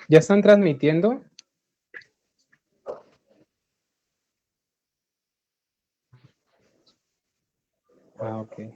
¿Ya están transmitiendo? Ah, ok.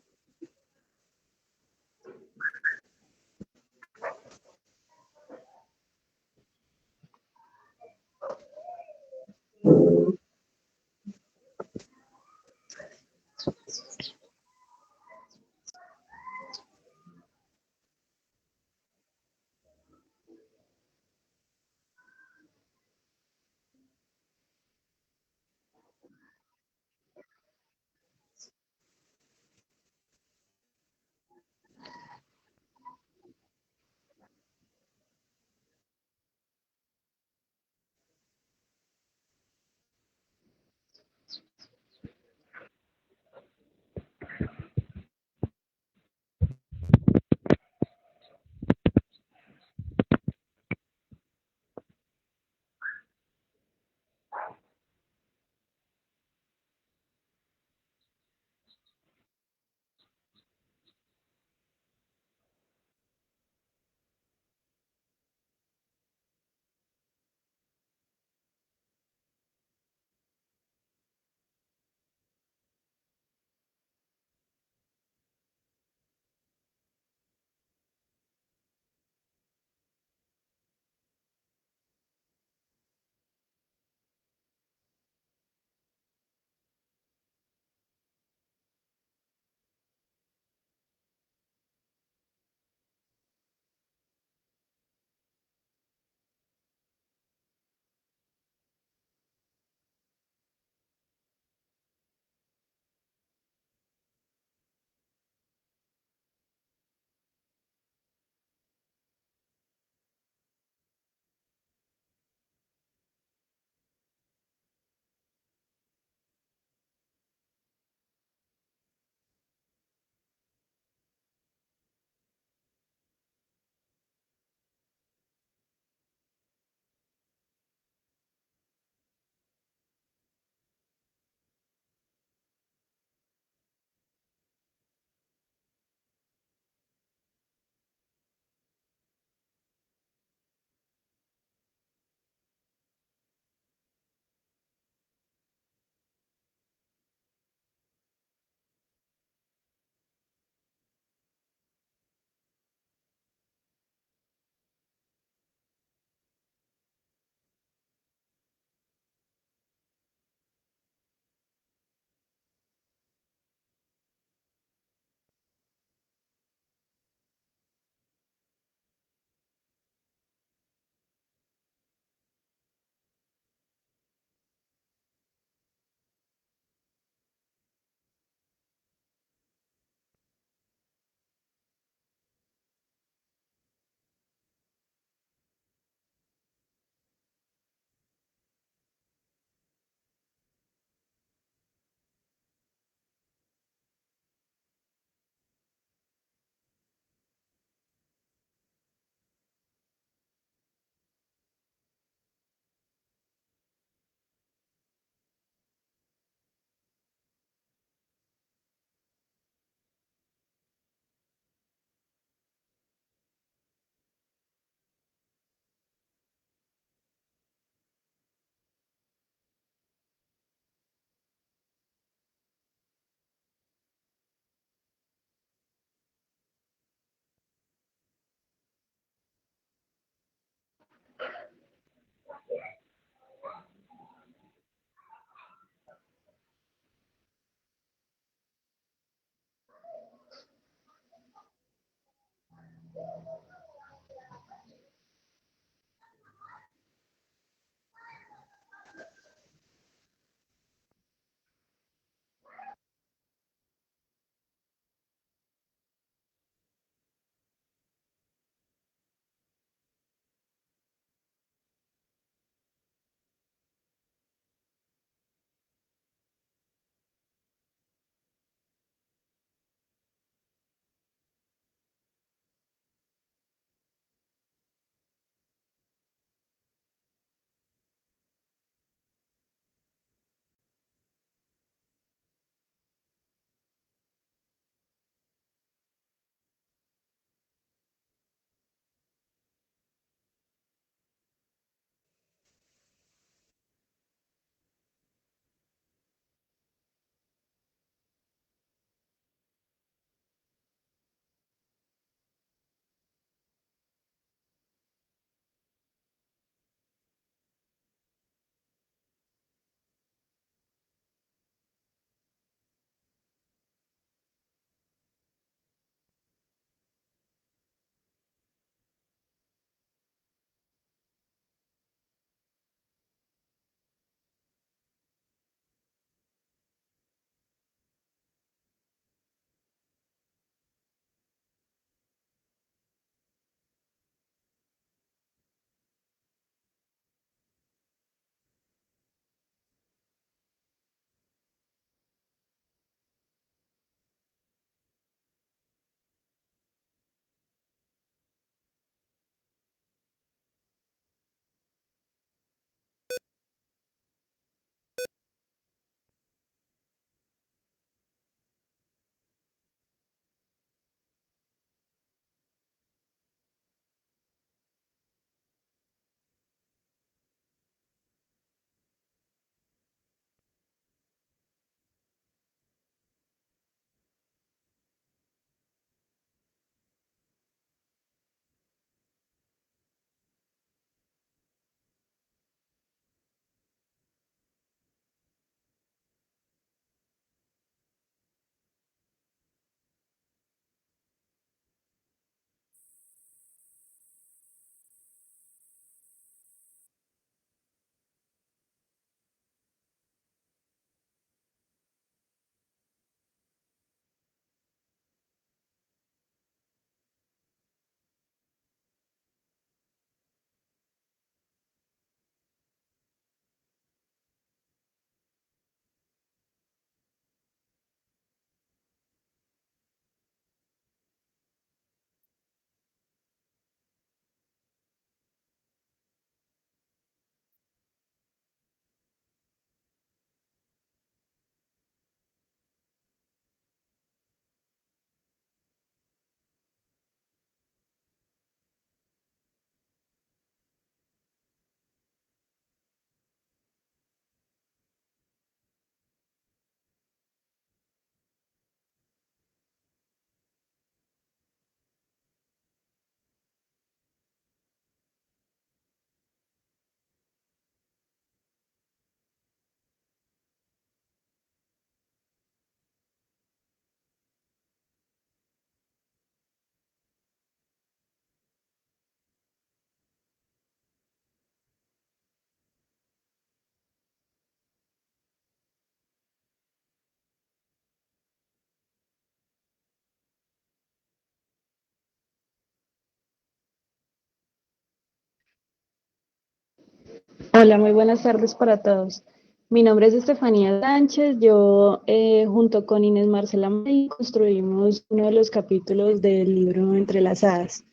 Hola, muy buenas tardes para todos. Mi nombre es Estefanía Sánchez. Yo, junto con Inés Marcela May, construimos uno de los capítulos del libro Entrelazadas.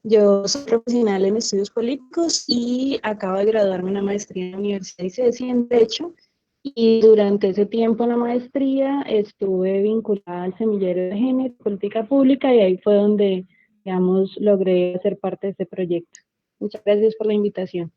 Yo soy profesional en estudios políticos y acabo de graduarme en la maestría en la Universidad ICESI en Derecho. Y durante ese tiempo en la maestría estuve vinculada al semillero de género y política pública y ahí fue donde, digamos, logré ser parte de este proyecto. Muchas gracias por la invitación.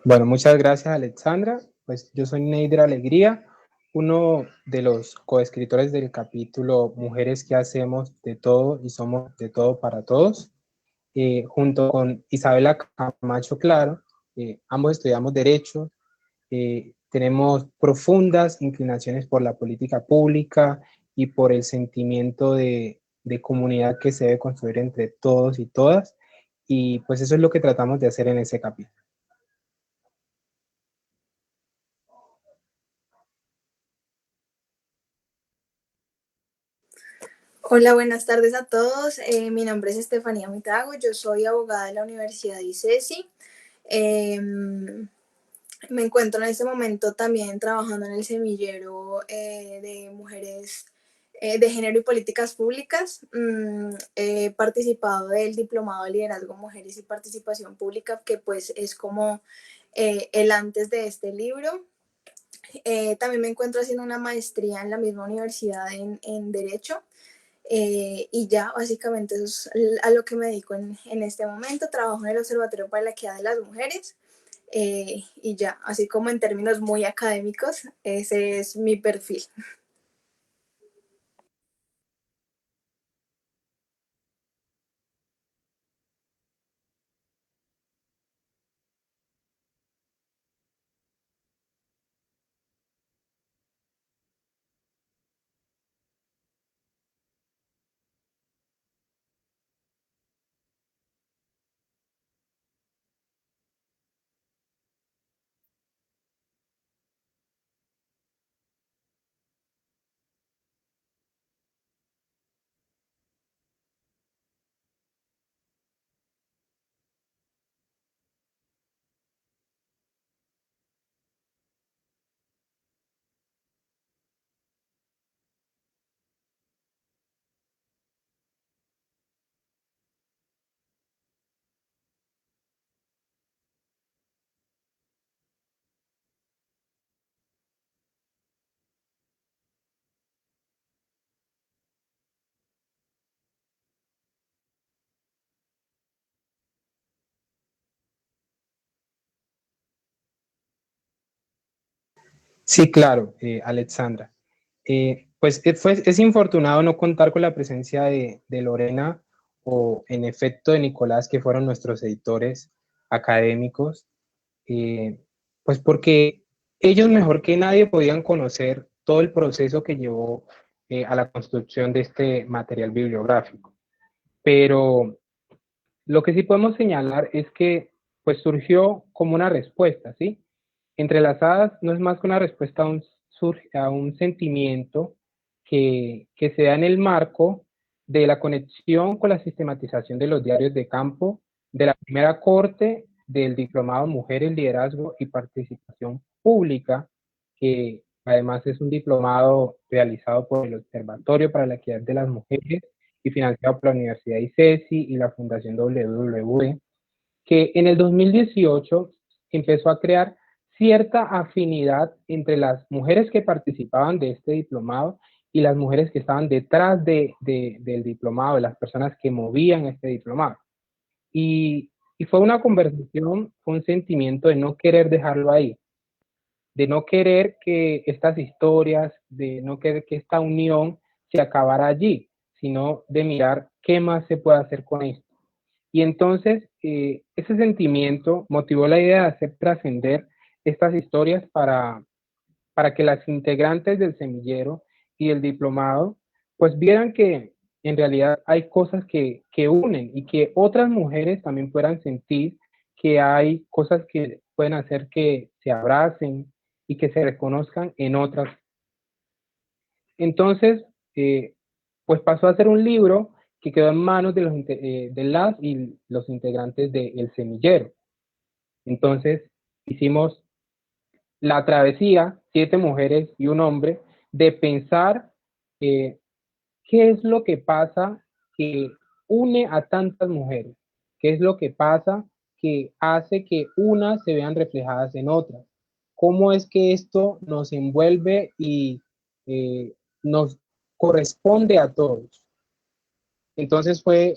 Bueno, muchas gracias, Alexandra. Pues yo soy Neider Alegría, uno de los coescritores del capítulo Mujeres que hacemos de todo y somos de todo para todos, junto con Isabela Camacho Claro. Ambos estudiamos Derecho, tenemos profundas inclinaciones por la política pública y por el sentimiento de comunidad que se debe construir entre todos y todas. Y pues eso es lo que tratamos de hacer en ese capítulo. Hola, buenas tardes a todos. Mi nombre es Estefanía Mitago, yo soy abogada de la Universidad ICESI. Me encuentro en este momento también trabajando en el semillero de mujeres de género y políticas públicas. He participado del diplomado de liderazgo mujeres y participación pública, que pues es como el antes de este libro. También me encuentro haciendo una maestría en la misma universidad en Derecho. Y ya, básicamente eso es a lo que me dedico en este momento. Trabajo en el Observatorio para la Equidad de las Mujeres. Y ya, así como en términos muy académicos, ese es mi perfil. Sí, claro, Alexandra. Pues es infortunado no contar con la presencia de Lorena o en efecto de Nicolás, que fueron nuestros editores académicos, pues porque ellos mejor que nadie podían conocer todo el proceso que llevó a la construcción de este material bibliográfico. Pero lo que sí podemos señalar es que pues surgió como una respuesta, ¿sí? Entrelazadas no es más que una respuesta a un sentimiento que se da en el marco de la conexión con la sistematización de los diarios de campo de la primera corte del diplomado Mujeres, Liderazgo y Participación Pública, que además es un diplomado realizado por el Observatorio para la Equidad de las Mujeres y financiado por la Universidad ICESI y la Fundación WWE, que en el 2018 empezó a crear cierta afinidad entre las mujeres que participaban de este diplomado y las mujeres que estaban detrás del diplomado, de las personas que movían este diplomado. Y fue una conversación, fue un sentimiento de no querer dejarlo ahí, de no querer que estas historias, de no querer que esta unión se acabara allí, sino de mirar qué más se puede hacer con esto. Y entonces ese sentimiento motivó la idea de hacer trascender estas historias para que las integrantes del semillero y el diplomado pues vieran que en realidad hay cosas que unen y que otras mujeres también puedan sentir que hay cosas que pueden hacer que se abracen y que se reconozcan en otras. Entonces, pues pasó a ser un libro que quedó en manos de las y los integrantes del semillero. Entonces, hicimos la travesía, 7 mujeres y un hombre, de pensar eh, qué es lo que pasa que une a tantas mujeres, qué es lo que pasa que hace que unas se vean reflejadas en otras, cómo es que esto nos envuelve y nos corresponde a todos. Entonces fue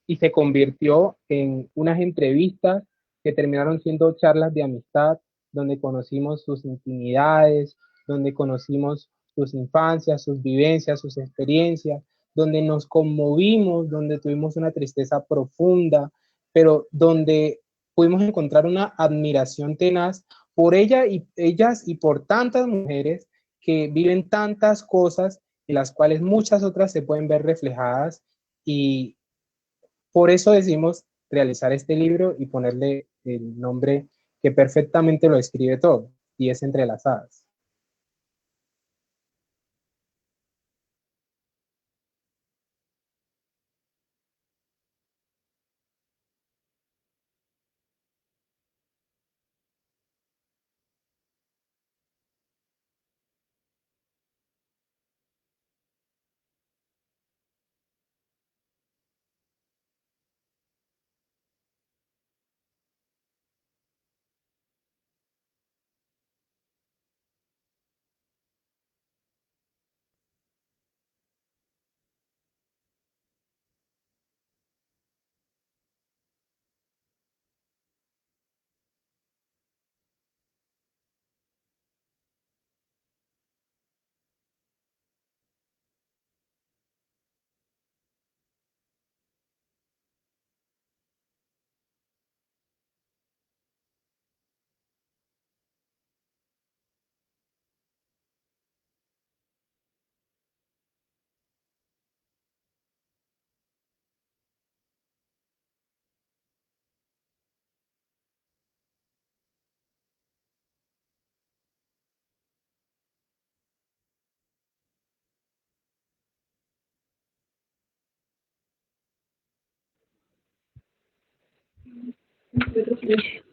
y se convirtió en unas entrevistas que terminaron siendo charlas de amistad, donde conocimos sus intimidades, donde conocimos sus infancias, sus vivencias, sus experiencias, donde nos conmovimos, donde tuvimos una tristeza profunda, pero donde pudimos encontrar una admiración tenaz por ellas y por tantas mujeres que viven tantas cosas en las cuales muchas otras se pueden ver reflejadas y por eso decidimos realizar este libro y ponerle el nombre que perfectamente lo describe todo, y es Entrelazadas.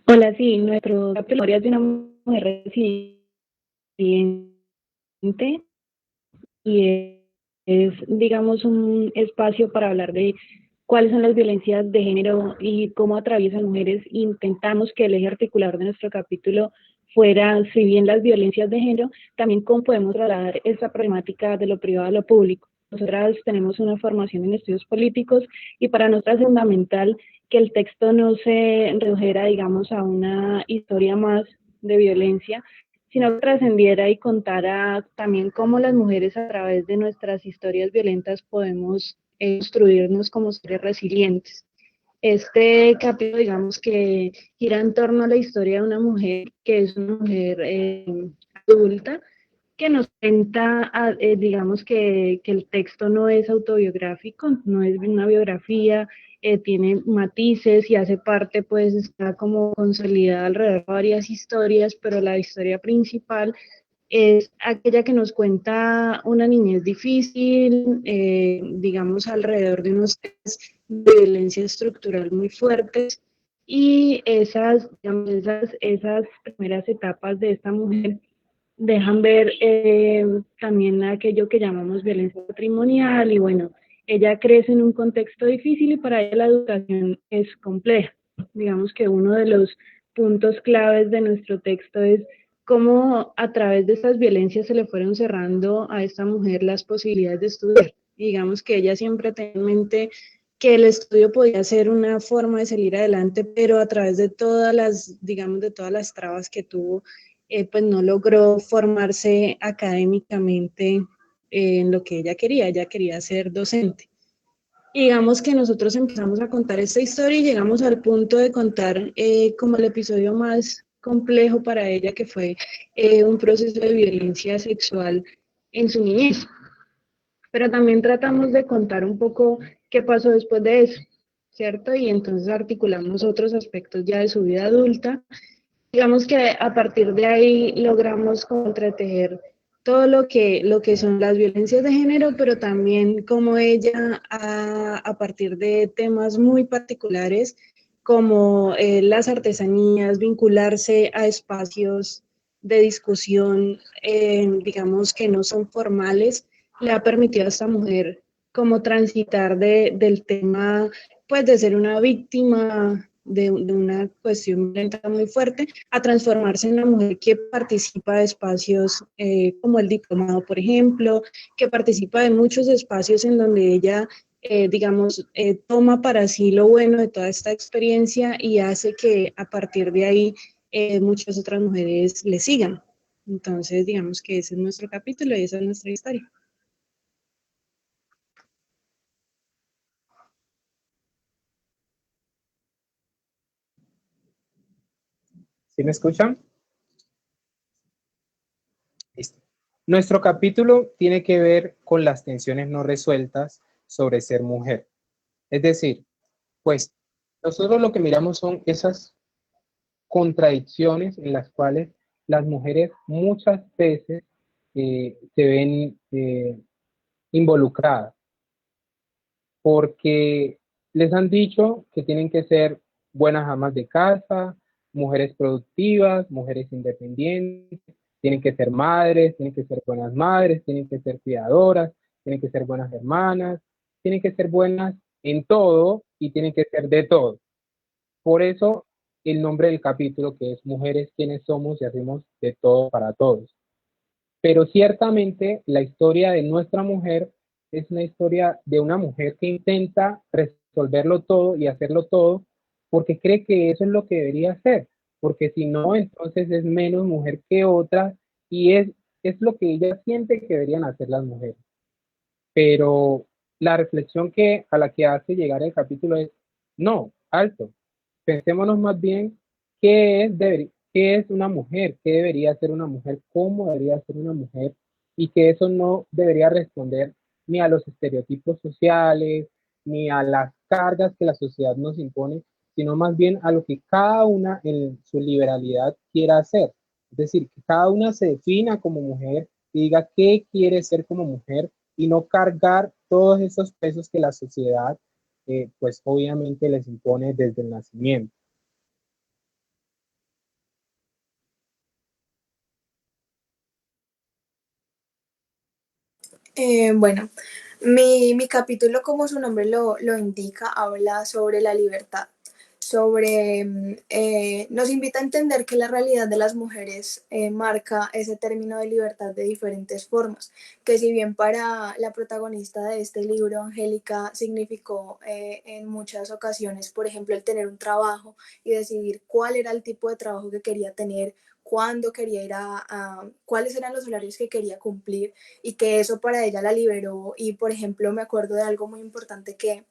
Hola, sí, nuestro capítulo es de una mujer resiliente y digamos, un espacio para hablar de cuáles son las violencias de género y cómo atraviesan mujeres. Intentamos que el eje articular de nuestro capítulo fuera, si bien las violencias de género, también cómo podemos trasladar esta problemática de lo privado a lo público. Nosotras tenemos una formación en estudios políticos y para nosotras es fundamental que el texto no se redujera, digamos, a una historia más de violencia, sino que trascendiera y contara también cómo las mujeres a través de nuestras historias violentas podemos construirnos como seres resilientes. Este capítulo, digamos que gira en torno a la historia de una mujer que es una mujer adulta, que nos cuenta, digamos que el texto no es autobiográfico, no es una biografía, tiene matices y hace parte, pues está como consolidada alrededor de varias historias, pero la historia principal es aquella que nos cuenta una niñez difícil, digamos alrededor de unos temas de violencia estructural muy fuertes, y digamos, esas primeras etapas de esta mujer dejan ver también aquello que llamamos violencia patrimonial y bueno, ella crece en un contexto difícil y para ella la educación es compleja. Digamos que uno de los puntos claves de nuestro texto es cómo a través de estas violencias se le fueron cerrando a esta mujer las posibilidades de estudiar. Y digamos que ella siempre tenía en mente que el estudio podía ser una forma de salir adelante, pero a través de todas las, digamos, de todas las trabas que tuvo, pues no logró formarse académicamente en lo que ella quería ser docente. Y digamos que nosotros empezamos a contar esta historia y llegamos al punto de contar como el episodio más complejo para ella, que fue un proceso de violencia sexual en su niñez. pero también tratamos de contar un poco qué pasó después de eso, ¿cierto? Y entonces articulamos otros aspectos ya de su vida adulta. Digamos que a partir de ahí logramos como entretejer todo lo que son las violencias de género, pero también como ella a partir de temas muy particulares como las artesanías, vincularse a espacios de discusión, digamos que no son formales, le ha permitido a esta mujer como transitar del tema, pues de ser una víctima de una cuestión violenta muy fuerte, a transformarse en una mujer que participa de espacios como el diplomado, por ejemplo, que participa de muchos espacios en donde ella, digamos, toma para sí lo bueno de toda esta experiencia y hace que a partir de ahí muchas otras mujeres le sigan. Entonces, digamos que ese es nuestro capítulo y esa es nuestra historia. ¿Sí me escuchan? Listo. Nuestro capítulo tiene que ver con las tensiones no resueltas sobre ser mujer. Es decir, pues nosotros lo que miramos son esas contradicciones en las cuales las mujeres muchas veces se ven involucradas, porque les han dicho que tienen que ser buenas amas de casa, mujeres productivas, mujeres independientes, tienen que ser madres, tienen que ser buenas madres, tienen que ser cuidadoras, tienen que ser buenas hermanas, tienen que ser buenas en todo y tienen que ser de todo. Por eso el nombre del capítulo, que es Mujeres quienes somos y hacemos de todo para todos. Pero ciertamente la historia de nuestra mujer es una historia de una mujer que intenta resolverlo todo y hacerlo todo porque cree que eso es lo que debería hacer, porque si no, entonces es menos mujer que otra y es lo que ella siente que deberían hacer las mujeres. Pero la reflexión a la que hace llegar el capítulo es, no, alto, pensémonos más bien qué es una mujer, qué debería ser una mujer, cómo debería ser una mujer, y que eso no debería responder ni a los estereotipos sociales, ni a las cargas que la sociedad nos impone, sino más bien a lo que cada una en su liberalidad quiera hacer. Es decir, que cada una se defina como mujer y diga qué quiere ser como mujer y no cargar todos esos pesos que la sociedad, pues obviamente les impone desde el nacimiento. Bueno, mi capítulo, como su nombre lo indica, habla sobre la libertad, sobre, nos invita a entender que la realidad de las mujeres marca ese término de libertad de diferentes formas, que si bien para la protagonista de este libro, Angélica, significó en muchas ocasiones, por ejemplo, el tener un trabajo y decidir cuál era el tipo de trabajo que quería tener, cuándo quería ir cuáles eran los horarios que quería cumplir, y que eso para ella la liberó. Y por ejemplo me acuerdo de algo muy importante que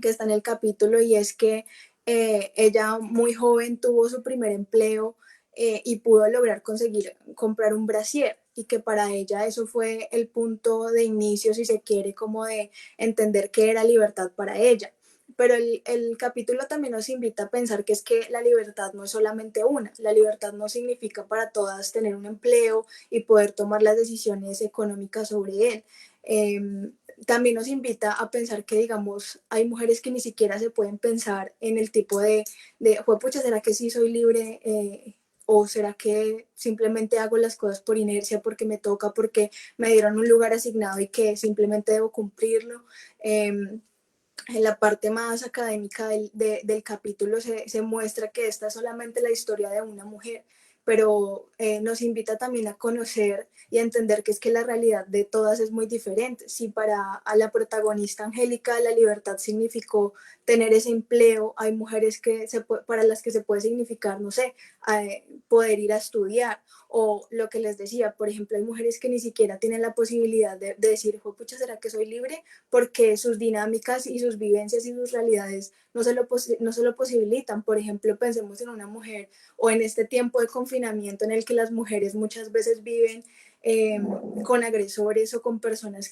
está en el capítulo, y es que ella muy joven tuvo su primer empleo y pudo lograr conseguir comprar un brasier, y que para ella eso fue el punto de inicio, si se quiere, como de entender qué era libertad para ella. Pero el capítulo también nos invita a pensar que es que la libertad no es solamente una, la libertad no significa para todas tener un empleo y poder tomar las decisiones económicas sobre él. También nos invita a pensar que, digamos, hay mujeres que ni siquiera se pueden pensar en el tipo pucha, ¿será que sí soy libre? ¿O será que simplemente hago las cosas por inercia, porque me toca, porque me dieron un lugar asignado y que simplemente debo cumplirlo? En la parte más académica del capítulo se muestra que esta es solamente la historia de una mujer, pero nos invita también a conocer y a entender que es que la realidad de todas es muy diferente. Si para a la protagonista Angélica la libertad significó tener ese empleo, hay mujeres para las que se puede significar, no sé, poder ir a estudiar, o lo que les decía, por ejemplo, hay mujeres que ni siquiera tienen la posibilidad de decir, pucha, ¿será que soy libre? Porque sus dinámicas y sus vivencias y sus realidades no se lo posibilitan. Por ejemplo, pensemos en una mujer, o en este tiempo de confinamiento en el que las mujeres muchas veces viven con agresores o con personas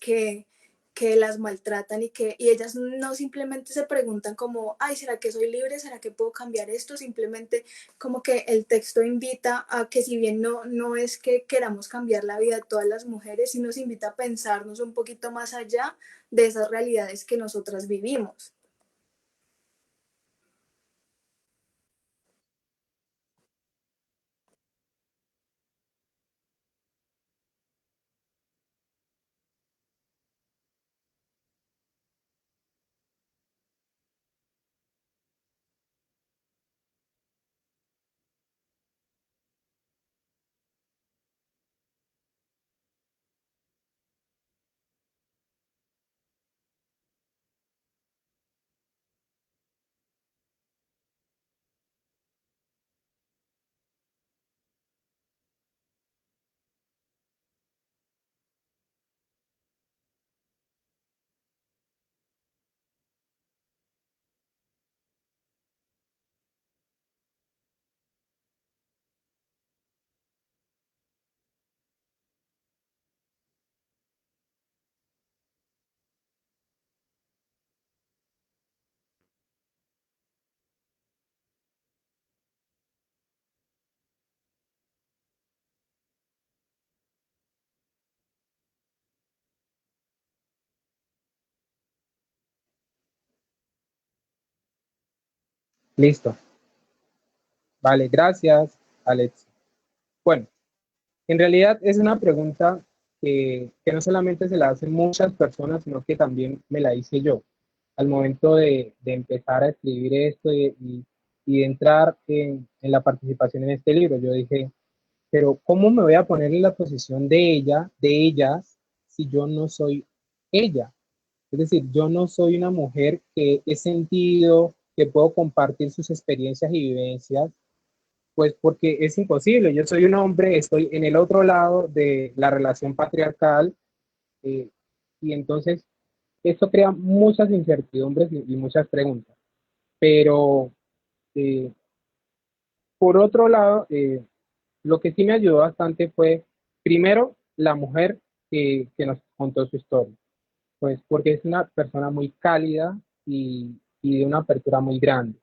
que las maltratan y ellas no simplemente se preguntan como, ay, ¿será que soy libre? ¿Será que puedo cambiar esto? Simplemente como que el texto invita a que si bien no es que queramos cambiar la vida de todas las mujeres, sí nos invita a pensarnos un poquito más allá de esas realidades que nosotras vivimos. Listo. Vale, gracias, Alex. Bueno, en realidad es una pregunta que no solamente se la hacen muchas personas, sino que también me la hice yo al momento de empezar a escribir esto y de entrar en la participación en este libro. Yo dije, pero ¿cómo me voy a poner en la posición de ella, de ellas, si yo no soy ella? Es decir, yo no soy una mujer que he sentido, que puedo compartir sus experiencias y vivencias, pues porque es imposible. Yo soy un hombre, estoy en el otro lado de la relación patriarcal, eh, y entonces esto crea muchas incertidumbres y muchas preguntas. Pero eh, por otro lado, lo que sí me ayudó bastante fue, primero, la mujer que nos contó su historia, pues porque es una persona muy cálida y de una apertura muy grande.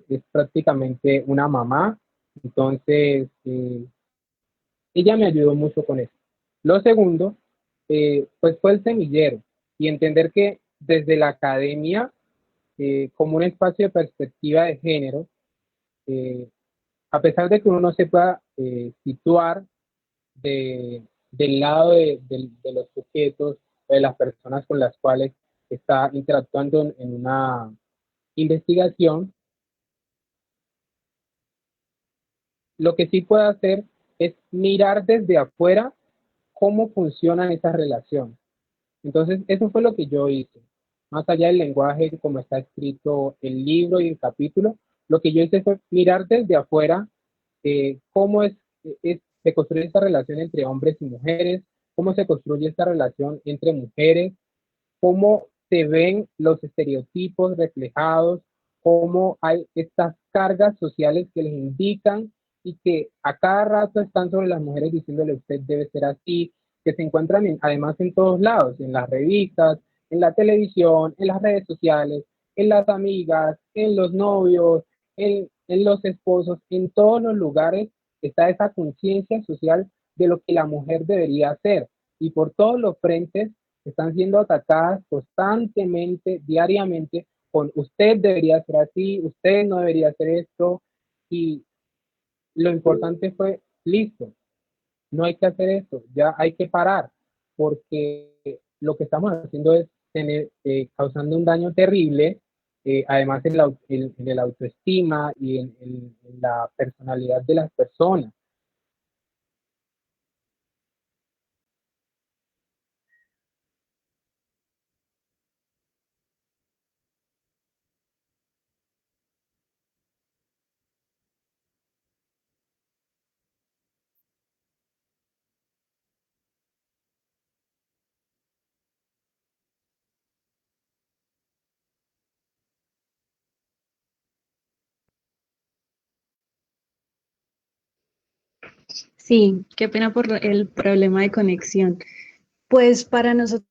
Es prácticamente una mamá, entonces ella me ayudó mucho con eso. Lo segundo, pues fue el semillero y entender que desde la academia, como un espacio de perspectiva de género, eh, a pesar de que uno no se pueda situar de, del lado de los sujetos o de las personas con las cuales está interactuando en una investigación, lo que sí puede hacer es mirar desde afuera cómo funcionan esas relaciones. Entonces, eso fue lo que yo hice. Más allá del lenguaje, como está escrito el libro y el capítulo, lo que yo hice fue mirar desde afuera cómo se construye esta relación entre hombres y mujeres, cómo se construye esta relación entre mujeres, cómo se ven los estereotipos reflejados, cómo hay estas cargas sociales que les indican y que a cada rato están sobre las mujeres diciéndole usted debe ser así, que se encuentran además en todos lados, en las revistas, en la televisión, en las redes sociales, en las amigas, en los novios, en los esposos, en todos los lugares está esa conciencia social de lo que la mujer debería hacer. Y por todos los frentes están siendo atacadas constantemente, diariamente, con usted debería ser así, usted no debería hacer esto, y lo importante fue, listo, no hay que hacer esto, ya hay que parar, porque lo que estamos haciendo es causando un daño terrible, además en el autoestima y en la personalidad de las personas. Sí, qué pena por el problema de conexión. Pues para nosotros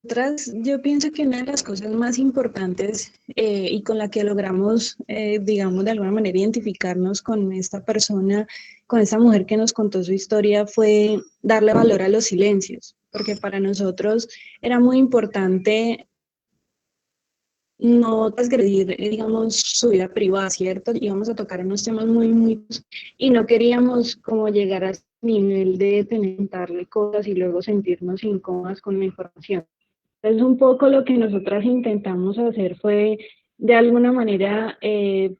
Yo pienso que una de las cosas más importantes y con la que logramos, digamos, de alguna manera identificarnos con esta persona, con esta mujer que nos contó su historia, fue darle valor a los silencios, porque para nosotros era muy importante no transgredir, digamos, su vida privada, ¿cierto? Íbamos a tocar unos temas muy, y no queríamos como llegar a ese nivel de preguntarle cosas y luego sentirnos incómodas con la información. Entonces, un poco lo que nosotras intentamos hacer fue, de alguna manera,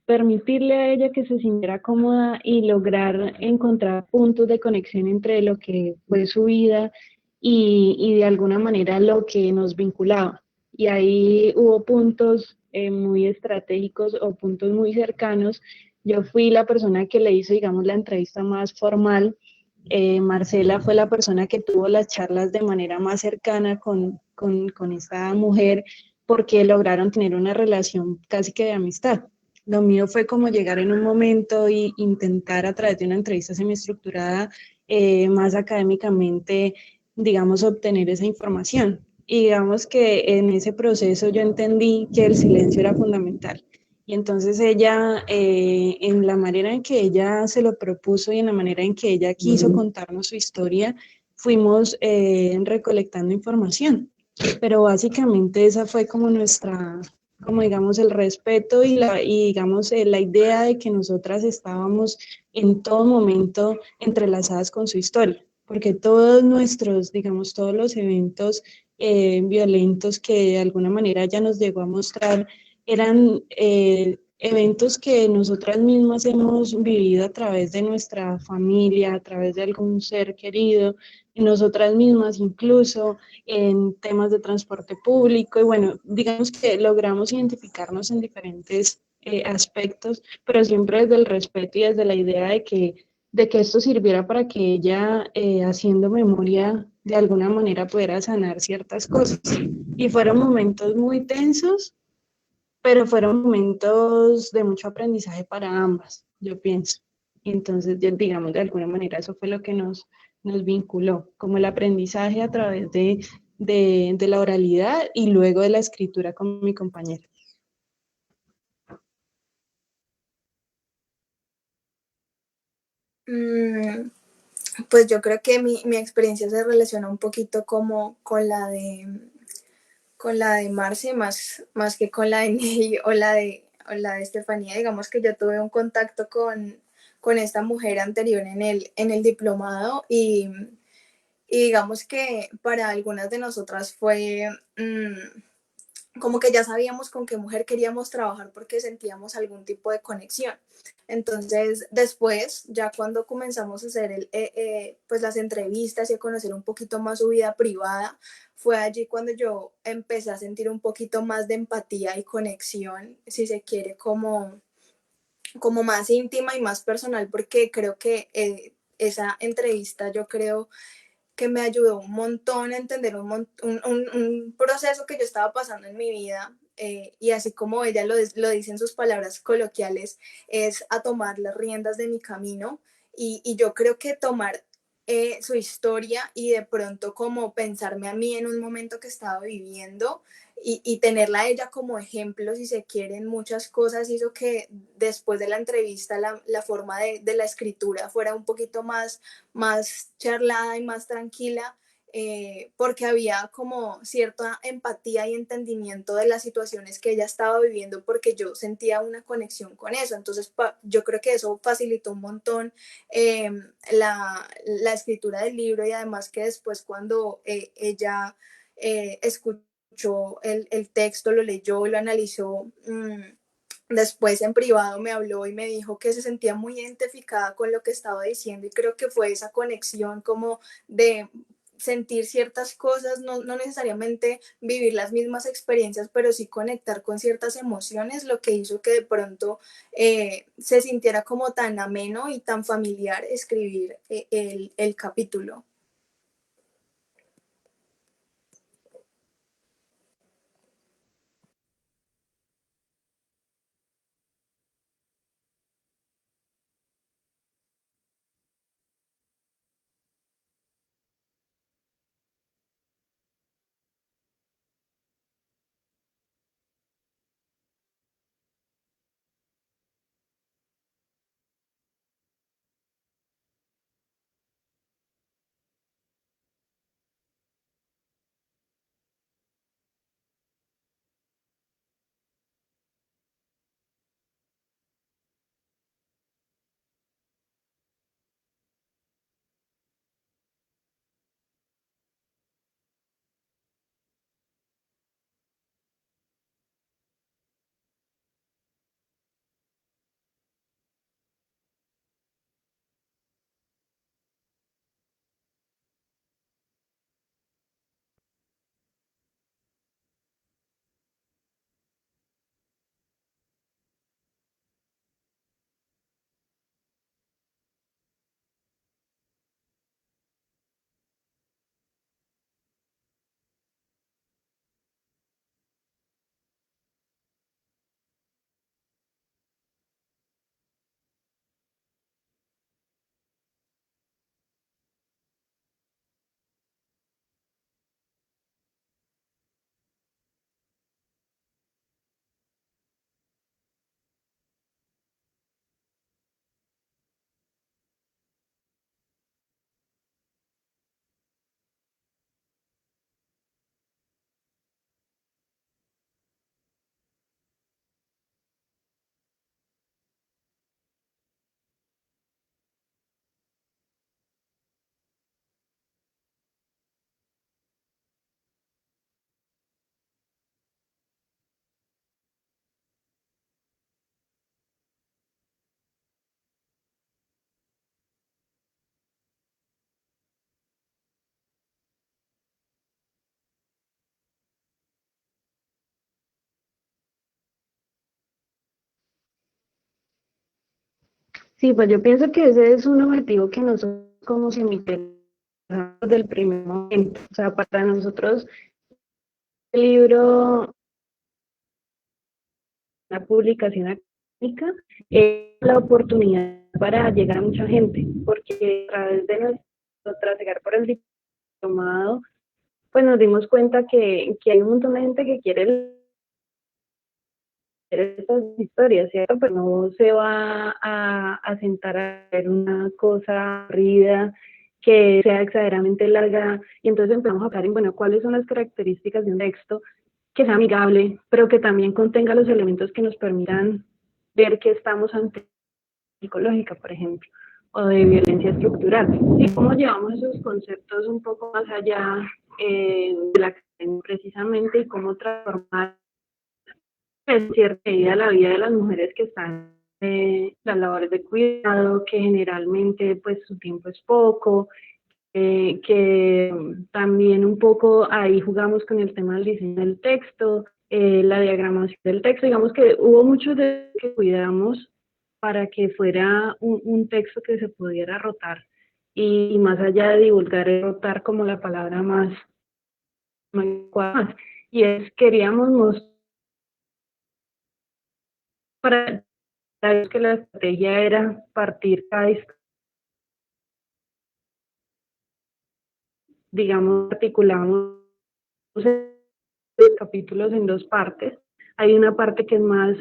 permitirle a ella que se sintiera cómoda y lograr encontrar puntos de conexión entre lo que fue su vida y de alguna manera lo que nos vinculaba. Y ahí hubo puntos muy estratégicos o puntos muy cercanos. Yo fui la persona que le hizo, digamos, la entrevista más formal. Marcela fue la persona que tuvo las charlas de manera más cercana con esta mujer porque lograron tener una relación casi que de amistad. Lo mío fue como llegar en un momento e intentar a través de una entrevista semiestructurada, más académicamente, digamos, obtener esa información. Y digamos que en ese proceso yo entendí que el silencio era fundamental. Y entonces ella, en la manera en que ella se lo propuso y en la manera en que ella quiso contarnos su historia, fuimos recolectando información. Pero básicamente esa fue como nuestra, como digamos, el respeto y digamos, la idea de que nosotras estábamos en todo momento entrelazadas con su historia. Porque todos nuestros, digamos, todos los eventos violentos que de alguna manera ella nos llegó a mostrar eran eventos que nosotras mismas hemos vivido a través de nuestra familia, a través de algún ser querido, en nosotras mismas incluso, en temas de transporte público. Y bueno, digamos que logramos identificarnos en diferentes aspectos, pero siempre desde el respeto y desde la idea de que esto sirviera para que ella, haciendo memoria, de alguna manera pudiera sanar ciertas cosas. Y fueron momentos muy tensos, pero fueron momentos de mucho aprendizaje para ambas, yo pienso. Entonces, digamos, de alguna manera eso fue lo que nos vinculó, como el aprendizaje a través de la oralidad y luego de la escritura con mi compañera. Mm, pues yo creo que mi experiencia se relaciona un poquito como con la de Marce, más que con la de Ney o la de Estefanía. Digamos que yo tuve un contacto con esta mujer anterior en el diplomado y digamos que para algunas de nosotras fue como que ya sabíamos con qué mujer queríamos trabajar porque sentíamos algún tipo de conexión. Entonces, después, ya cuando comenzamos a hacer pues las entrevistas y a conocer un poquito más su vida privada, fue allí cuando yo empecé a sentir un poquito más de empatía y conexión, si se quiere, como más íntima y más personal, porque creo que esa entrevista, yo creo que me ayudó un montón a entender un proceso que yo estaba pasando en mi vida. Y así como ella lo dice en sus palabras coloquiales, es a tomar las riendas de mi camino. Y yo creo que tomar su historia y de pronto como pensarme a mí en un momento que estaba viviendo y tenerla a ella como ejemplo, si se quieren, muchas cosas hizo que después de la entrevista la forma de la escritura fuera un poquito más charlada y más tranquila, porque había como cierta empatía y entendimiento de las situaciones que ella estaba viviendo, porque yo sentía una conexión con eso. Entonces, yo creo que eso facilitó un montón eh, la escritura del libro y además que después cuando ella escuchó el texto, lo leyó, lo analizó. Después en privado me habló y me dijo que se sentía muy identificada con lo que estaba diciendo y creo que fue esa conexión como de sentir ciertas cosas, no necesariamente vivir las mismas experiencias, pero sí conectar con ciertas emociones, lo que hizo que de pronto se sintiera como tan ameno y tan familiar escribir el capítulo. Sí, pues yo pienso que ese es un objetivo que nosotros como semilleros desde el primer momento. O sea, para nosotros el libro, la publicación académica, es la oportunidad para llegar a mucha gente, porque a través de nuestro trasegar por el diplomado, pues nos dimos cuenta que hay un montón de gente que quiere estas historias, ¿cierto? Pero no se va a sentar a ver una cosa aburrida que sea exageradamente larga, y entonces empezamos a hablar en, bueno, ¿cuáles son las características de un texto que sea amigable, pero que también contenga los elementos que nos permitan ver que estamos ante psicológica, por ejemplo, o de violencia estructural? Y cómo llevamos esos conceptos un poco más allá de la academia precisamente, y cómo transformar en cierta medida la vida de las mujeres que están las labores de cuidado, que generalmente pues su tiempo es poco, que también un poco ahí jugamos con el tema del diseño del texto, la diagramación del texto. Digamos que hubo muchos de que cuidamos para que fuera un texto que se pudiera rotar, y más allá de divulgar, rotar como la palabra más adecuada. Y es, queríamos mostrar para que la estrategia era partir cada, digamos, articulamos los capítulos en dos partes. Hay una parte que es más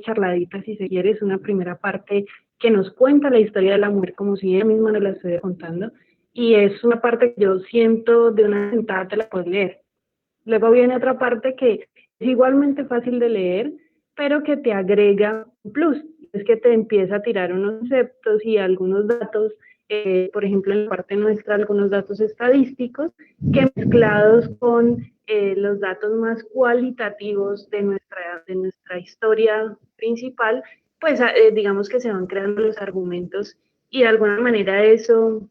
charladita, si se quiere, es una primera parte que nos cuenta la historia de la mujer como si ella misma nos la estuviera contando, y es una parte que yo siento de una sentada te la puedes leer. Luego viene otra parte que es igualmente fácil de leer, pero que te agrega un plus. Es que te empieza a tirar unos conceptos y algunos datos, por ejemplo, en la parte nuestra, algunos datos estadísticos, que mezclados con los datos más cualitativos de nuestra historia principal, pues digamos que se van creando los argumentos, y de alguna manera eso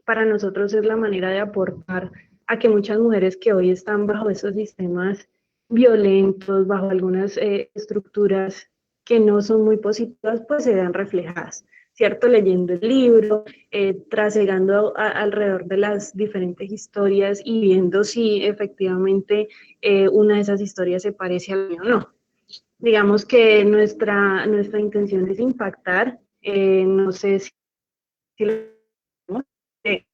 para nosotros es la manera de aportar a que muchas mujeres que hoy están bajo esos sistemas violentos, bajo algunas estructuras que no son muy positivas, pues se vean reflejadas, ¿cierto? Leyendo el libro, trasegando alrededor de las diferentes historias y viendo si efectivamente una de esas historias se parece a la mía o no. Digamos que nuestra intención es impactar, no sé si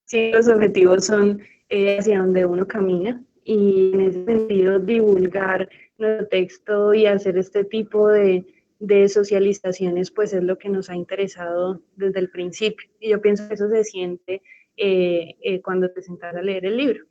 sí, los objetivos son hacia donde uno camina, y en ese sentido divulgar nuestro texto y hacer este tipo de socializaciones pues es lo que nos ha interesado desde el principio, y yo pienso que eso se siente cuando te sentas a leer el libro.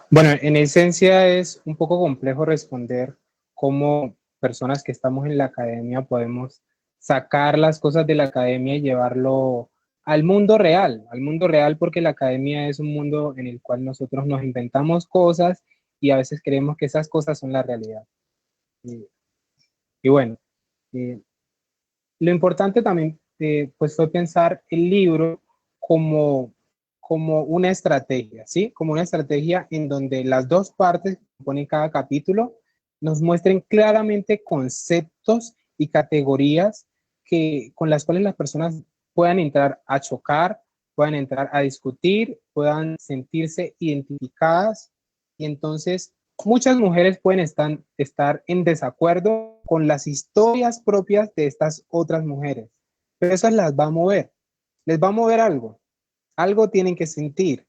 Bueno, en esencia es un poco complejo responder cómo personas que estamos en la academia podemos sacar las cosas de la academia y llevarlo al mundo real, porque la academia es un mundo en el cual nosotros nos inventamos cosas y a veces creemos que esas cosas son la realidad. Y, y bueno, eh, lo importante también pues fue pensar el libro como, como una estrategia, ¿sí? Como una estrategia en donde las dos partes que componen cada capítulo nos muestren claramente conceptos y categorías con las cuales las personas puedan entrar a chocar, puedan entrar a discutir, puedan sentirse identificadas, y entonces muchas mujeres pueden estar en desacuerdo con las historias propias de estas otras mujeres, pero eso las va a mover, les va a mover algo, algo tienen que sentir.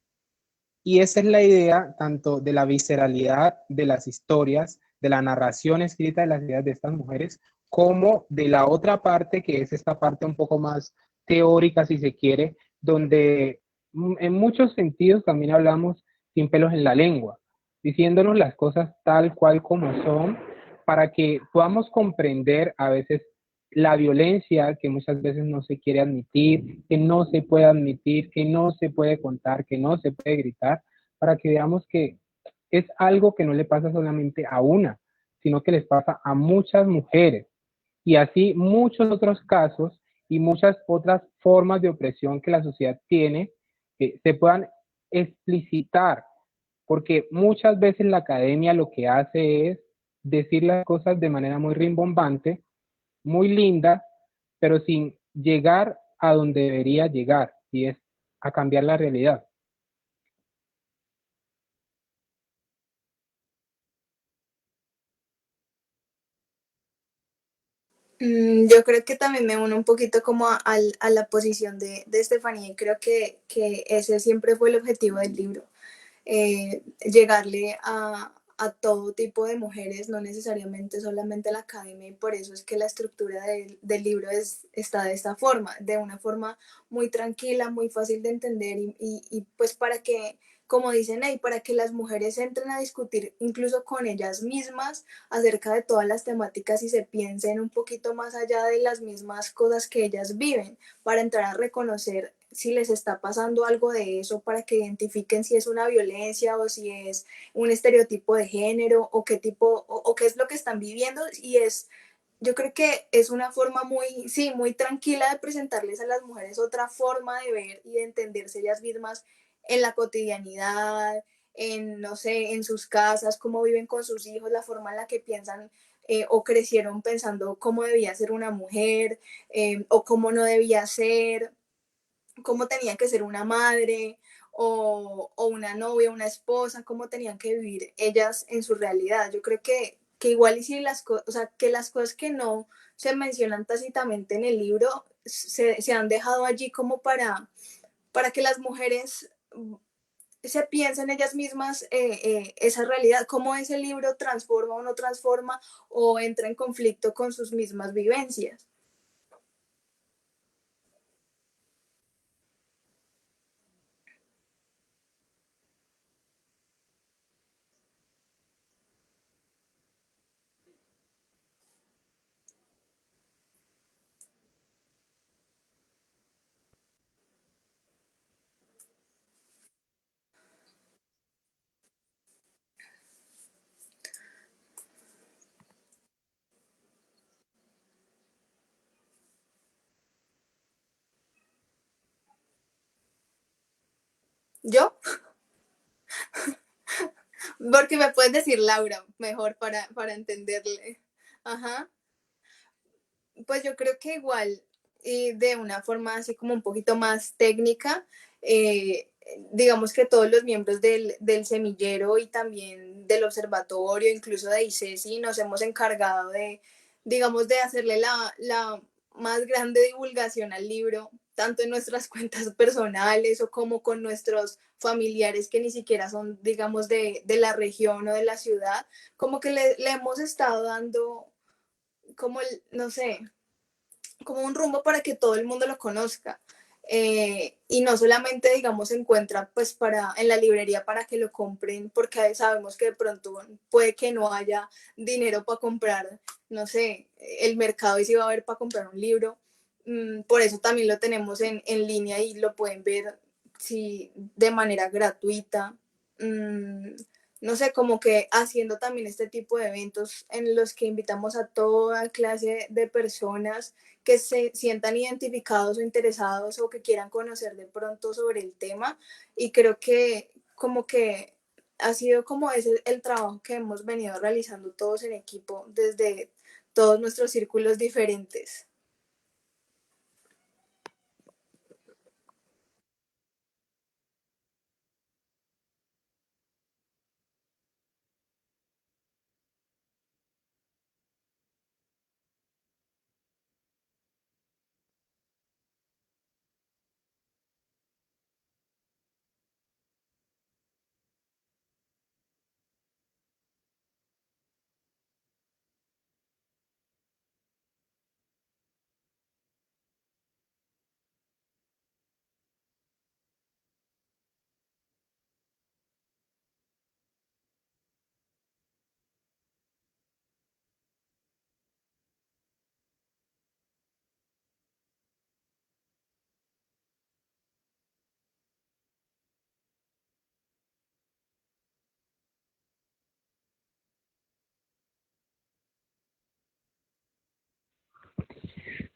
Y esa es la idea tanto de la visceralidad de las historias, de la narración escrita de las ideas de estas mujeres, como de la otra parte, que es esta parte un poco más teórica, si se quiere, donde en muchos sentidos también hablamos sin pelos en la lengua, diciéndonos las cosas tal cual como son, para que podamos comprender a veces la violencia que muchas veces no se quiere admitir, que no se puede admitir, que no se puede contar, que no se puede gritar, para que veamos que es algo que no le pasa solamente a una, sino que les pasa a muchas mujeres. Y así muchos otros casos y muchas otras formas de opresión que la sociedad tiene se puedan explicitar, porque muchas veces la academia lo que hace es decir las cosas de manera muy rimbombante, muy linda, pero sin llegar a donde debería llegar, y es a cambiar la realidad. Yo creo que también me uno un poquito como a la posición de Estefanía y creo que ese siempre fue el objetivo del libro, llegarle a todo tipo de mujeres, no necesariamente solamente a la academia, y por eso es que la estructura del libro está de esta forma, de una forma muy tranquila, muy fácil de entender y pues para que, como dicen ahí, para que las mujeres entren a discutir incluso con ellas mismas acerca de todas las temáticas y se piensen un poquito más allá de las mismas cosas que ellas viven, para entrar a reconocer si les está pasando algo de eso, para que identifiquen si es una violencia o si es un estereotipo de género o qué tipo o qué es lo que están viviendo y es yo creo que es una forma muy, sí, muy tranquila de presentarles a las mujeres otra forma de ver y de entenderse ellas mismas en la cotidianidad, en, no sé, en sus casas, cómo viven con sus hijos, la forma en la que piensan o crecieron pensando cómo debía ser una mujer o cómo no debía ser, cómo tenía que ser una madre o una novia, una esposa, cómo tenían que vivir ellas en su realidad. Yo creo que igual y si las cosas, o sea, que las cosas que no se mencionan tácitamente en el libro se han dejado allí como para que las mujeres se piensen ellas mismas esa realidad, cómo ese libro transforma o no transforma o entra en conflicto con sus mismas vivencias. ¿Yo? Porque me puedes decir Laura, mejor para entenderle. Ajá. Pues yo creo que igual, de una forma así como un poquito más técnica, eh, digamos que todos los miembros del semillero y también del observatorio, incluso de ICESI, nos hemos encargado de, digamos, de hacerle la más grande divulgación al libro, tanto en nuestras cuentas personales o como con nuestros familiares que ni siquiera son, digamos, de la región o de la ciudad, como que le hemos estado dando como el, no sé, como un rumbo para que todo el mundo lo conozca. Y no solamente, digamos, se encuentra pues para, en la librería para que lo compren, porque sabemos que de pronto puede que no haya dinero para comprar, no sé, el mercado y si va a haber para comprar un libro. Por eso también lo tenemos en línea y lo pueden ver sí, de manera gratuita. Mm, no sé, como que haciendo también este tipo de eventos en los que invitamos a toda clase de personas que se sientan identificados o interesados o que quieran conocer de pronto sobre el tema. Y creo que como que ha sido como ese el trabajo que hemos venido realizando todos en equipo desde todos nuestros círculos diferentes.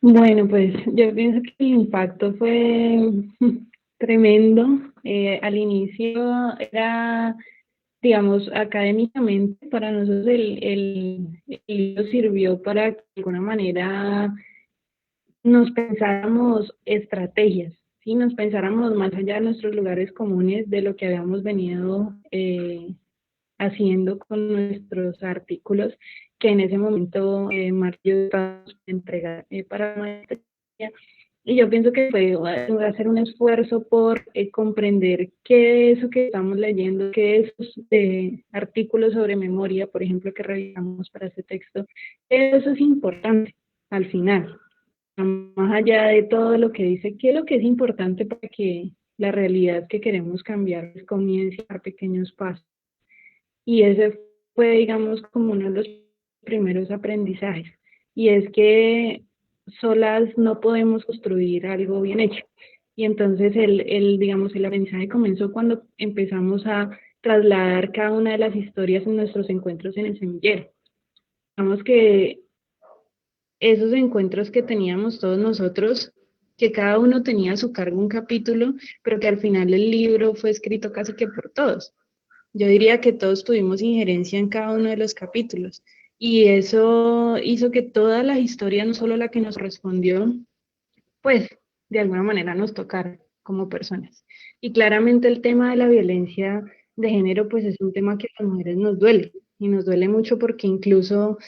Bueno, pues yo pienso que el impacto fue tremendo. Al inicio era, digamos, académicamente para nosotros el libro sirvió para que de alguna manera nos pensáramos estrategias, ¿sí? Nos pensáramos más allá de nuestros lugares comunes de lo que habíamos venido haciendo con nuestros artículos, que en ese momento Mario estaba entregar para maestría. Y yo pienso que fue hacer un esfuerzo por comprender qué eso que estamos leyendo, qué esos artículos sobre memoria, por ejemplo, que revisamos para este texto, eso es importante al final, más allá de todo lo que dice, qué es lo que es importante para que la realidad que queremos cambiar comience a dar pequeños pasos. Y ese fue, digamos, como uno de los primeros aprendizajes. Y es que solas no podemos construir algo bien hecho. Y entonces digamos, el aprendizaje comenzó cuando empezamos a trasladar cada una de las historias en nuestros encuentros en el semillero. Digamos que esos encuentros que teníamos todos nosotros, que cada uno tenía a su cargo un capítulo, pero que al final el libro fue escrito casi que por todos. Yo diría que todos tuvimos injerencia en cada uno de los capítulos y eso hizo que toda la historia, no solo la que nos respondió, pues de alguna manera nos tocara como personas. Y claramente el tema de la violencia de género, pues es un tema que a las mujeres nos duele y nos duele mucho porque incluso,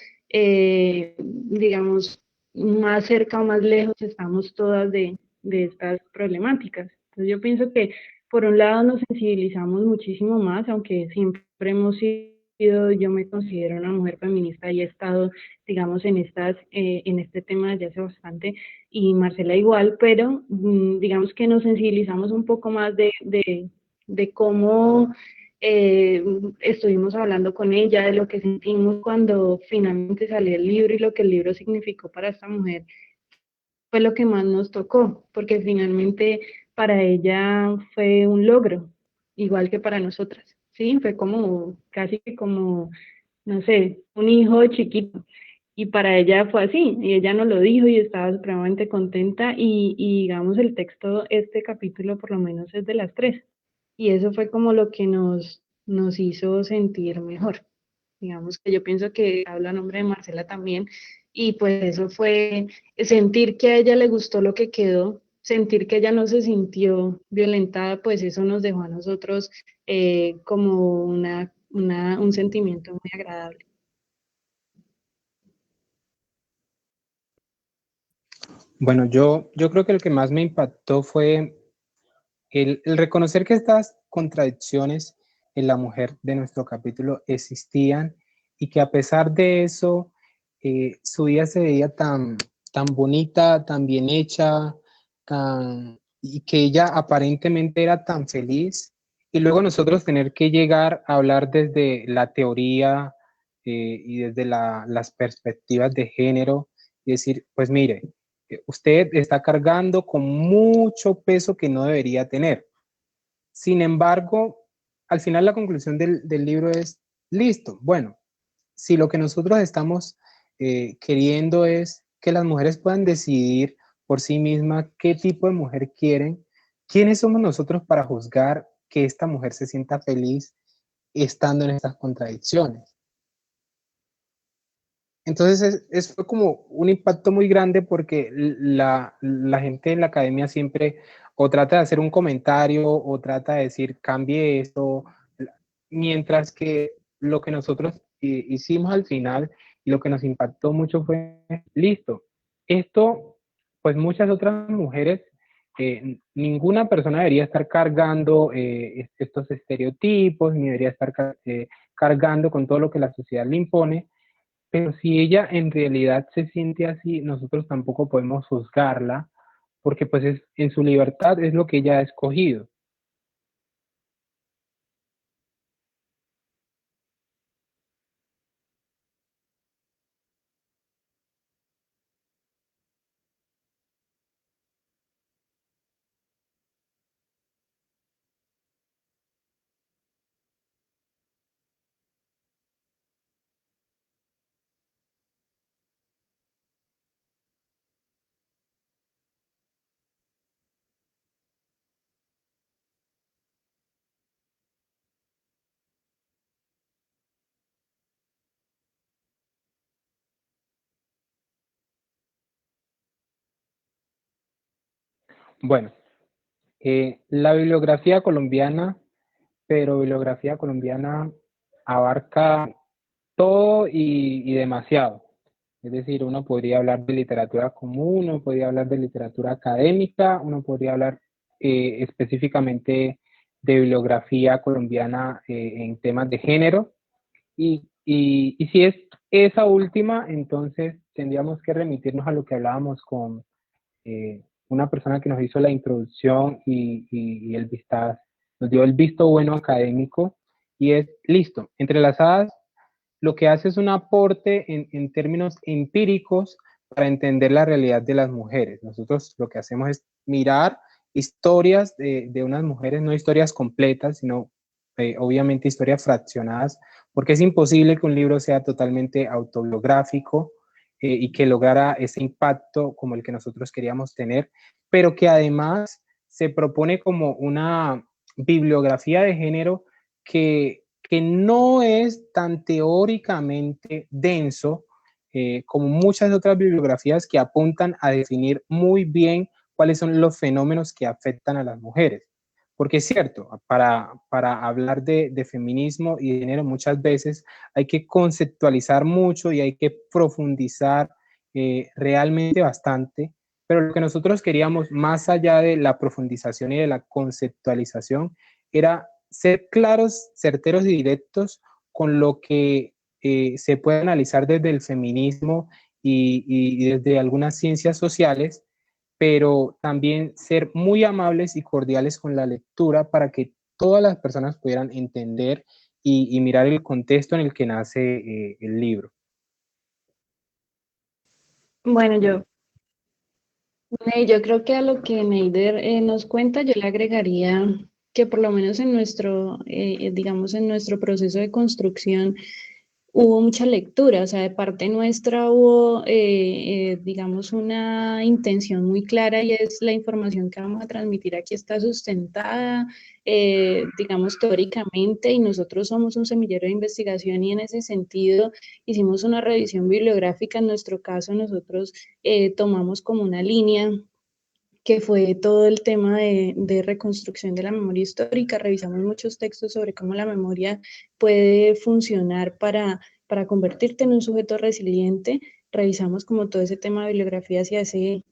digamos, más cerca o más lejos estamos todas de estas problemáticas. Entonces yo pienso que por un lado nos sensibilizamos muchísimo más, aunque siempre hemos sido, yo me considero una mujer feminista y he estado, digamos, en este tema desde hace bastante, y Marcela igual, pero digamos que nos sensibilizamos un poco más de cómo estuvimos hablando con ella, de lo que sentimos cuando finalmente salió el libro y lo que el libro significó para esta mujer fue lo que más nos tocó, porque finalmente para ella fue un logro, igual que para nosotras, ¿sí? Fue como, casi que como, no sé, un hijo chiquito. Y para ella fue así, y ella nos lo dijo y estaba supremamente contenta y digamos el texto, este capítulo por lo menos es de las tres. Y eso fue como lo que nos hizo sentir mejor. Digamos que yo pienso que habla a nombre de Marcela también, y pues eso fue sentir que a ella le gustó lo que quedó, sentir que ella no se sintió violentada, pues eso nos dejó a nosotros como un sentimiento muy agradable. Bueno, yo creo que lo que más me impactó fue el reconocer que estas contradicciones en la mujer de nuestro capítulo existían y que a pesar de eso, su vida se veía tan bonita, tan bien hecha, y que ella aparentemente era tan feliz. Y luego nosotros tener que llegar a hablar desde la teoría y desde las perspectivas de género y decir, pues mire, usted está cargando con mucho peso que no debería tener. Sin embargo, al final la conclusión del libro es, listo, bueno, si lo que nosotros estamos queriendo es que las mujeres puedan decidir por sí mismas qué tipo de mujer quieren, ¿quiénes somos nosotros para juzgar que esta mujer se sienta feliz estando en estas contradicciones? Entonces fue como un impacto muy grande porque la gente en la academia siempre o trata de hacer un comentario o trata de decir cambie esto, mientras que lo que nosotros hicimos al final y lo que nos impactó mucho fue, listo, esto, pues muchas otras mujeres, ninguna persona debería estar cargando estos estereotipos, ni debería estar cargando con todo lo que la sociedad le impone, pero si ella en realidad se siente así, nosotros tampoco podemos juzgarla, porque pues es, en su libertad es lo que ella ha escogido. Bueno, la bibliografía colombiana, pero bibliografía colombiana abarca todo y demasiado. Es decir, uno podría hablar de literatura común, uno podría hablar de literatura académica, uno podría hablar específicamente de bibliografía colombiana en temas de género. Y si es esa última, entonces tendríamos que remitirnos a lo que hablábamos con una persona que nos hizo la introducción y el vistazo, nos dio el visto bueno académico, y es listo. Entrelazadas lo que hace es un aporte en términos empíricos para entender la realidad de las mujeres. Nosotros lo que hacemos es mirar historias de unas mujeres, no historias completas, sino obviamente historias fraccionadas, porque es imposible que un libro sea totalmente autobiográfico y que lograra ese impacto como el que nosotros queríamos tener, pero que además se propone como una bibliografía de género que no es tan teóricamente denso como muchas otras bibliografías que apuntan a definir muy bien cuáles son los fenómenos que afectan a las mujeres. Porque es cierto, para hablar de feminismo y de género muchas veces hay que conceptualizar mucho y hay que profundizar realmente bastante, pero lo que nosotros queríamos, más allá de la profundización y de la conceptualización, era ser claros, certeros y directos con lo que se puede analizar desde el feminismo y desde algunas ciencias sociales, pero también ser muy amables y cordiales con la lectura para que todas las personas pudieran entender y mirar el contexto en el que nace el libro. Bueno, yo creo que a lo que Neider nos cuenta, yo le agregaría que por lo menos en nuestro, digamos, en nuestro proceso de construcción, hubo mucha lectura, o sea, de parte nuestra hubo, digamos, una intención muy clara y es la información que vamos a transmitir aquí está sustentada, digamos, teóricamente y nosotros somos un semillero de investigación y en ese sentido hicimos una revisión bibliográfica. En nuestro caso, nosotros tomamos como una línea que fue todo el tema de reconstrucción de la memoria histórica. Revisamos muchos textos sobre cómo la memoria puede funcionar para convertirte en un sujeto resiliente. Revisamos como todo ese tema de bibliografía hacia ese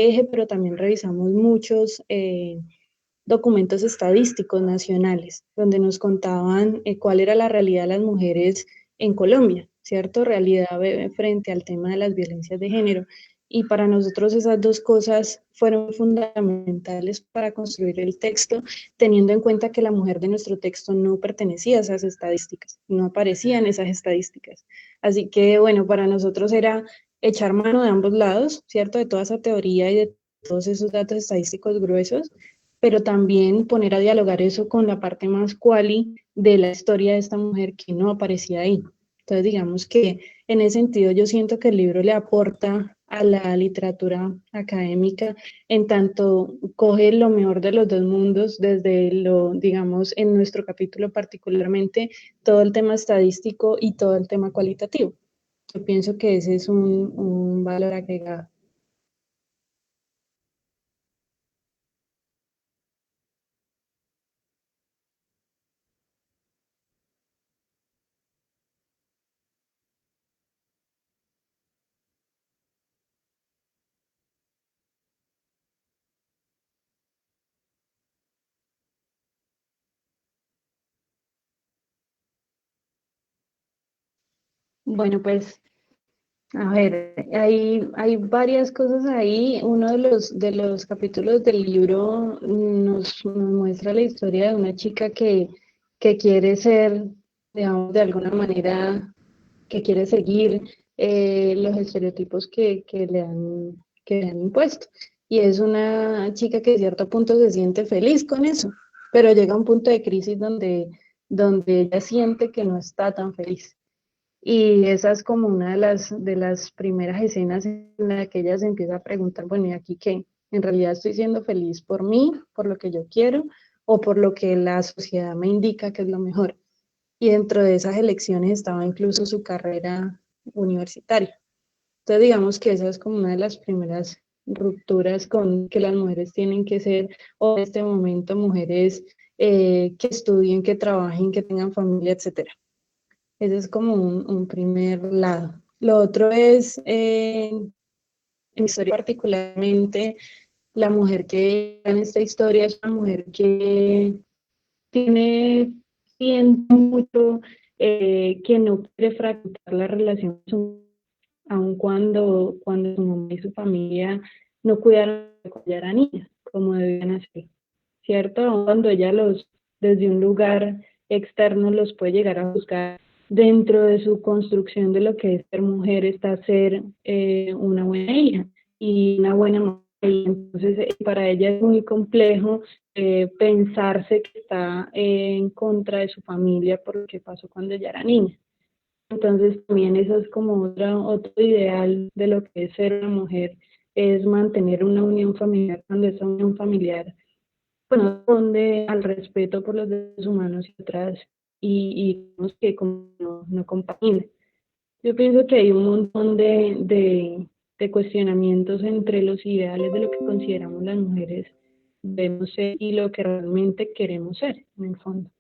eje, pero también revisamos muchos documentos estadísticos nacionales, donde nos contaban cuál era la realidad de las mujeres en Colombia, ¿cierto? Realidad frente al tema de las violencias de género. Y para nosotros esas dos cosas fueron fundamentales para construir el texto, teniendo en cuenta que la mujer de nuestro texto no pertenecía a esas estadísticas, no aparecía en esas estadísticas. Así que, bueno, para nosotros era echar mano de ambos lados, ¿cierto? De toda esa teoría y de todos esos datos estadísticos gruesos, pero también poner a dialogar eso con la parte más quali de la historia de esta mujer que no aparecía ahí. Entonces, digamos que en ese sentido yo siento que el libro le aporta a la literatura académica, en tanto coge lo mejor de los dos mundos, desde lo, digamos, en nuestro capítulo particularmente, todo el tema estadístico y todo el tema cualitativo. Yo pienso que ese es un valor agregado. Bueno, pues a ver, hay varias cosas ahí. Uno de los capítulos del libro nos muestra la historia de una chica que quiere ser, digamos, de alguna manera, que quiere seguir los estereotipos que le han impuesto. Y es una chica que a cierto punto se siente feliz con eso, pero llega a un punto de crisis donde ella siente que no está tan feliz. Y esa es como una de las primeras escenas en la que ella se empieza a preguntar, bueno, ¿y aquí qué? ¿En realidad estoy siendo feliz por mí, por lo que yo quiero, o por lo que la sociedad me indica que es lo mejor? Y dentro de esas elecciones estaba incluso su carrera universitaria. Entonces digamos que esa es como una de las primeras rupturas con que las mujeres tienen que ser, o en este momento mujeres que estudien, que trabajen, que tengan familia, etcétera. Ese es como un primer lado. Lo otro es, en mi historia particularmente, la mujer que en esta historia es una mujer que siente mucho, que no quiere fragmentar la relación, aun cuando su mamá y su familia no cuidaron de cuidar a niñas como debían hacer, ¿cierto? Aun cuando ella desde un lugar externo los puede llegar a buscar, dentro de su construcción de lo que es ser mujer está ser una buena hija y una buena mamá. Entonces, para ella es muy complejo pensarse que está en contra de su familia por lo que pasó cuando ella era niña. Entonces, también eso es como otro ideal de lo que es ser una mujer, es mantener una unión familiar cuando esa unión familiar, bueno, responde al respeto por los derechos humanos y otras, y digamos que como no compagina. Yo pienso que hay un montón de cuestionamientos entre los ideales de lo que consideramos las mujeres debemos ser y lo que realmente queremos ser, en el fondo.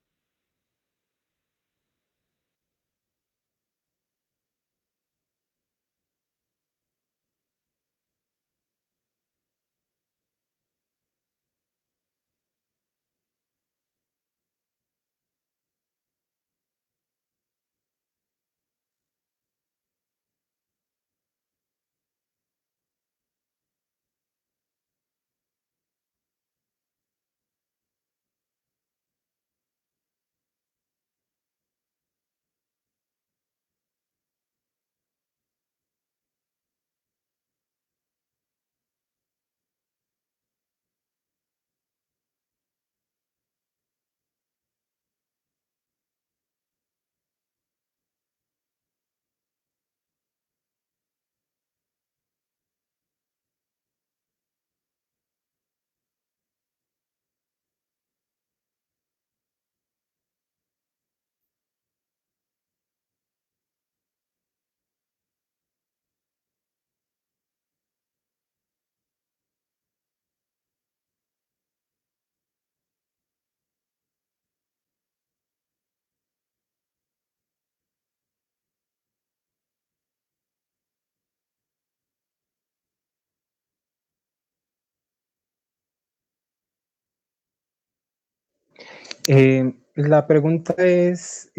La pregunta es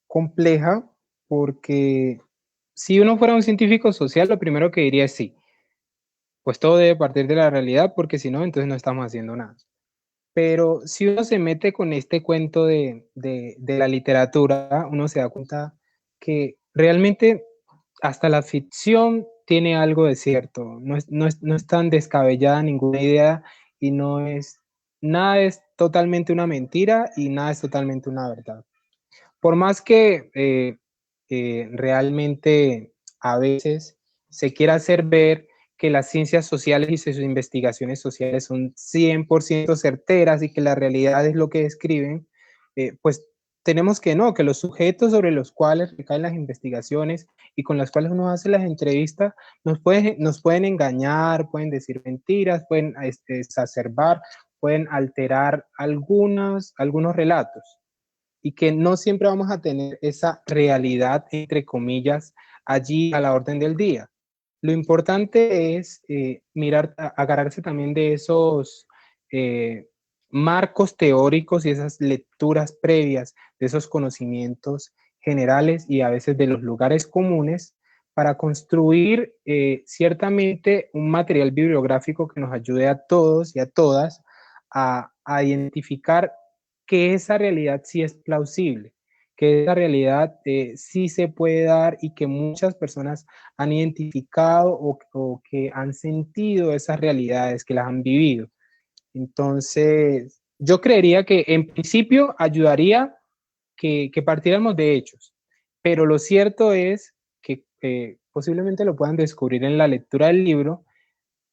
compleja porque si uno fuera un científico social, lo primero que diría es sí, pues todo debe partir de la realidad porque si no, entonces no estamos haciendo nada. Pero si uno se mete con este cuento de la literatura, uno se da cuenta que realmente hasta la ficción tiene algo de cierto, no es tan descabellada ninguna idea y nada es totalmente una mentira y nada es totalmente una verdad. Por más que realmente a veces se quiera hacer ver que las ciencias sociales y sus investigaciones sociales son 100% certeras y que la realidad es lo que describen, pues tenemos que no, que los sujetos sobre los cuales recaen las investigaciones y con las cuales uno hace las entrevistas nos pueden engañar, pueden decir mentiras, pueden exacerbar, pueden alterar algunos relatos y que no siempre vamos a tener esa realidad, entre comillas, allí a la orden del día. Lo importante es mirar, agarrarse también de esos marcos teóricos y esas lecturas previas, de esos conocimientos generales y a veces de los lugares comunes para construir ciertamente un material bibliográfico que nos ayude a todos y a todas a identificar que esa realidad sí es plausible, que esa realidad sí se puede dar y que muchas personas han identificado o que han sentido esas realidades, que las han vivido. Entonces, yo creería que en principio ayudaría que partiéramos de hechos, pero lo cierto es que posiblemente lo puedan descubrir en la lectura del libro.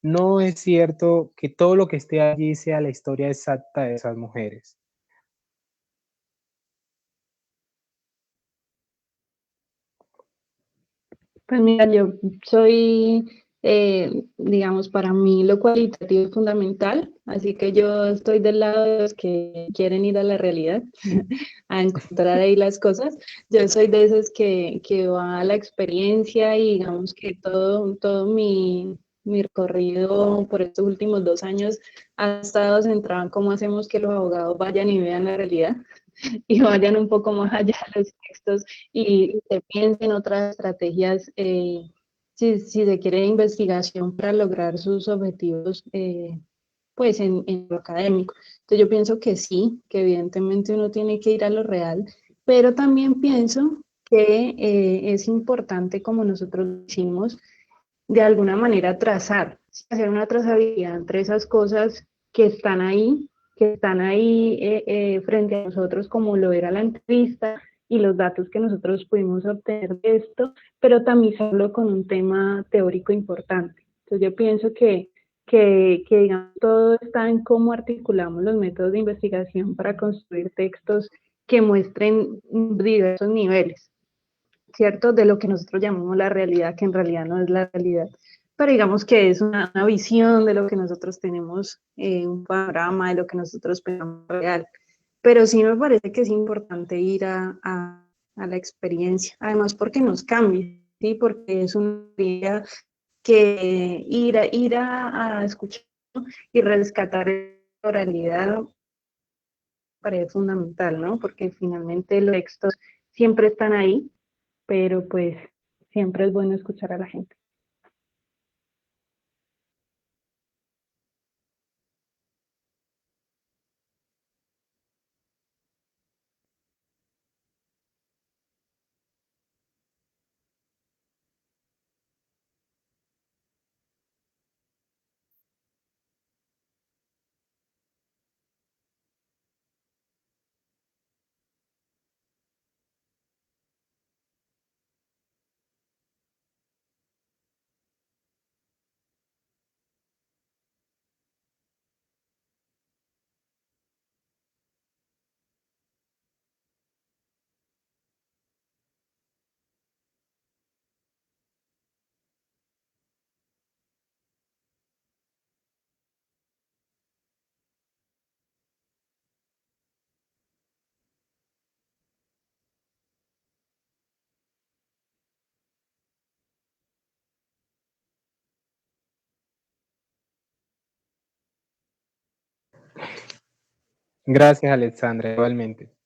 No es cierto que todo lo que esté allí sea la historia exacta de esas mujeres. Pues mira, yo soy Digamos, para mí lo cualitativo es fundamental, así que yo estoy del lado de los que quieren ir a la realidad, a encontrar ahí las cosas. Yo soy de esos que va a la experiencia y digamos que todo mi recorrido por estos últimos 2 años ha estado centrado en cómo hacemos que los abogados vayan y vean la realidad y vayan un poco más allá de los textos y se piensen otras estrategias, si se quiere investigación para lograr sus objetivos, pues en lo académico. Entonces yo pienso que sí, que evidentemente uno tiene que ir a lo real, pero también pienso que es importante, como nosotros decimos, de alguna manera trazar, hacer una trazabilidad entre esas cosas que están ahí frente a nosotros, como lo era la entrevista y los datos que nosotros pudimos obtener de esto, pero tamizarlo con un tema teórico importante. Entonces yo pienso que digamos, todo está en cómo articulamos los métodos de investigación para construir textos que muestren diversos niveles, ¿cierto? De lo que nosotros llamamos la realidad, que en realidad no es la realidad. Pero digamos que es una visión de lo que nosotros tenemos, un panorama de lo que nosotros pensamos real. Pero sí me parece que es importante ir a la experiencia, además porque nos cambia, ¿sí? Porque es una idea que ir a escuchar y rescatar la realidad parece fundamental, ¿no? Porque finalmente los textos siempre están ahí, pero pues siempre es bueno escuchar a la gente. Gracias, Alexandra, igualmente.